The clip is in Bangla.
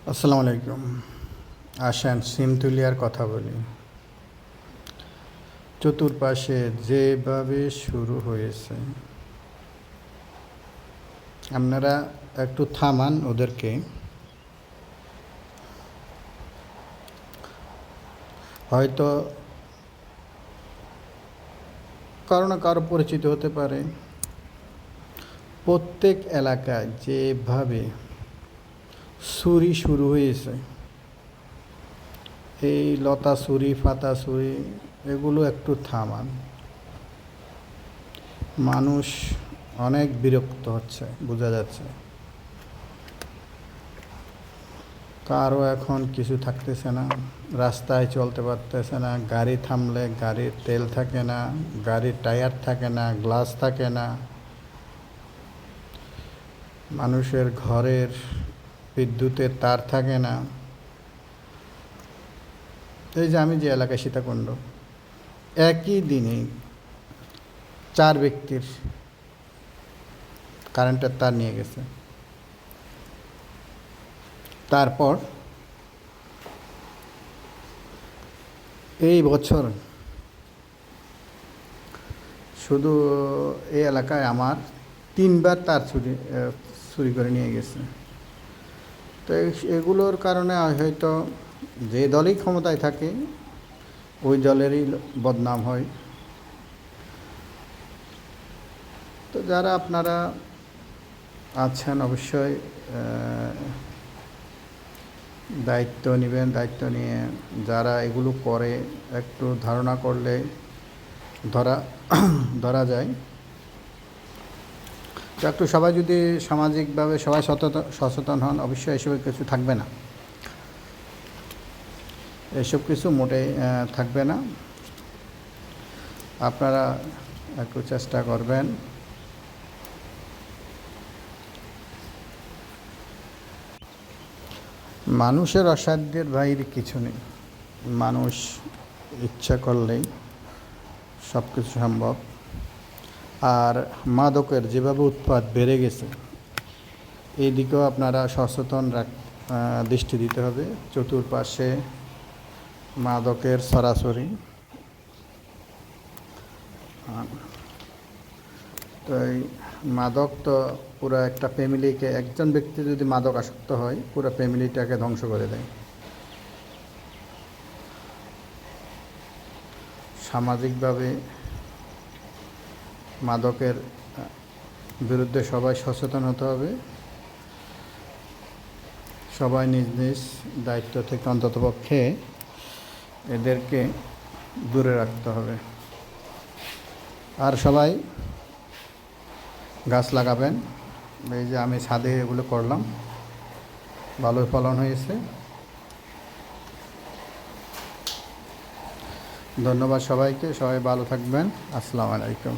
আসসালামু আলাইকুম। আসেন সিমতুলিয়ার কথা বলি। চতুর্পাশে যেভাবে শুরু হয়েছে, আপনারা একটু থামান ওদেরকে। হয়তো কারো না কারো পরিচিত হতে পারে। প্রত্যেক এলাকায় যেভাবে চুরি শুরু হয়েছে, এই লতা চুরি ফাতা চুরি, এগুলো একটু থামান। মানুষ অনেক বিরক্ত হচ্ছে, বোঝা যাচ্ছে। কারও এখন কিছু থাকতেছে না, রাস্তায় চলতে পারতেছে না, গাড়ি থামলে গাড়ির তেল থাকে না, গাড়ির টায়ার থাকে না, গ্লাস থাকে না, মানুষের ঘরের বিদ্যুতের তার থাকে না। এই যে আমি যে এলাকায় সীতাকুণ্ড, একই দিনে 4 ব্যক্তির কারেন্টের তার নিয়ে গেছে। তারপর এই বছর শুধু এই এলাকায় আমার 3বার তার চুরি করে নিয়ে গেছে। তো এগুলোর কারণে হয়তো যে দলই ক্ষমতায় থাকে ওই দলেরই বদনাম হয়। তো যারা আপনারা আছেন অবশ্যই দায়িত্ব নেবেন। দায়িত্ব নিয়ে যারা এগুলো করে একটু ধারণা করলে ধরা যায়। তো একটু সবাই যদি সামাজিকভাবে সবাই সচেতন হন, অবশ্যই এসব কিছু থাকবে না, এসব কিছু মোটেই থাকবে না। আপনারা একটু চেষ্টা করবেন। মানুষের অসাধ্যের বাইরে কিছু নেই। মানুষ ইচ্ছা করলেই সব কিছু সম্ভব। আর মাদকের যেভাবে উৎপাত বেড়ে গেছে, এই দিকেও আপনারা সচেতন দৃষ্টি দিতে হবে। চতুর্পাশে মাদকের ছড়াছড়ি। তো এই মাদক তো পুরো একটা ফ্যামিলিকে, একজন ব্যক্তি যদি মাদক আসক্ত হয় পুরো ফ্যামিলিটাকে ধ্বংস করে দেয়। সামাজিকভাবে মাদকের বিরুদ্ধে সবাই সচেতন হতে হবে। সবাই নিজ নিজ দায়িত্ব থেকে অন্ততপক্ষে এদেরকে দূরে রাখতে হবে। আর সবাই গাছ লাগাবেন। এই যে আমি ছাদে এগুলো করলাম, ভালোই ফলন হয়েছে। ধন্যবাদ সবাইকে। সবাই ভালো থাকবেন। আসসালামু আলাইকুম।